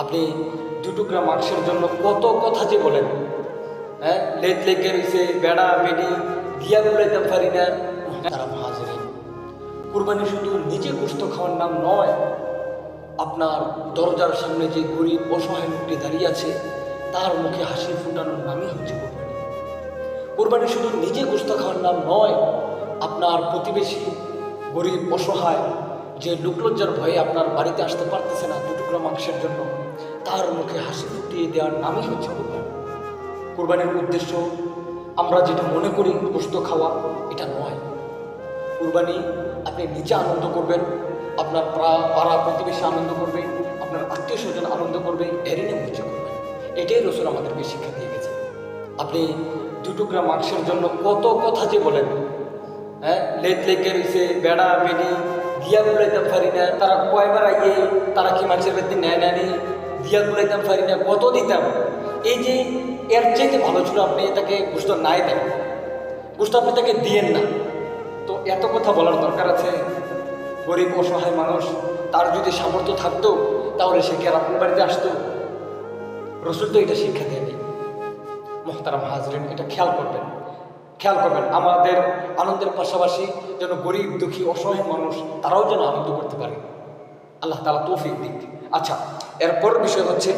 আপনি দুটুকরা মাংসের জন্য কত কথা যে বলেন, হ্যাঁ, লেট লেগে রয়েছে, বেড়া বেড়ি দিয়া গুলাইতে পারি না। তারা হাজির কুরবানি শুধু নিজে গোশত খাওয়ার নাম নয়, আপনার দরজার সামনে যে গরিব অসহায় লোকটি দাঁড়িয়ে আছে তার মুখে হাসি ফুটানোর নামই হচ্ছে কুরবানি। কুরবানি শুধু নিজে গোশত খাওয়ার নাম নয়, আপনার প্রতিবেশী গরিব অসহায় যে লোকলজ্জার ভয়ে আপনার বাড়িতে আসতে পারতেছে না দুটুকরা মাংসের জন্য, তার মুখে হাসি ফুটিয়ে দেওয়ার নামই হচ্ছে কুরবানি। কুরবানির উদ্দেশ্য আমরা যেটা মনে করি গোশত খাওয়া, এটা নয়। কুরবানি আপনি নিজে আনন্দ করবেন, আপনার পাড়া প্রতিবেশী আনন্দ করবে, আপনার আত্মীয় স্বজন আনন্দ করবে, এরই নাম হচ্ছে কুরবানি। এটাই রসুল আমাদেরকে শিক্ষা দিয়ে গেছে। আপনি দুটুকরা মাংসের জন্য কত কথা যে বলেন, হ্যাঁ, লেট লেগে রয়েছে, বেড়া বেড়ি দিয়া গুলাইতাম পারি না, তারা কয়বার আইয়ে তারা কি মানুষের বেদি নেয় নেয়নি, দিয়া গুলাইতাম পারি না, কত দিতাম। এই যে এর চাইতে ভালো ছিল আপনি তাকে গোশত নাই দেন, গোশত আপনি তাকে দিয়েন না। তো এত কথা বলার দরকার আছে? গরিব অসহায় মানুষ, তার যদি সামর্থ্য থাকতো তাহলে সে কি আর আপনার বাড়িতে আসতো? রসুল তো এটা শিক্ষা দেয়নি। মোহতারাম হাজরিন, এটা খেয়াল করবেন। আমাদের আনন্দের পাশাপাশি যেন গরিব দুঃখী অসহায় মানুষ তারাও যেন আনন্দ করতে পারে। আল্লাহ তাআলা তৌফিক দিক। আচ্ছা, এরপর বিষয় হচ্ছে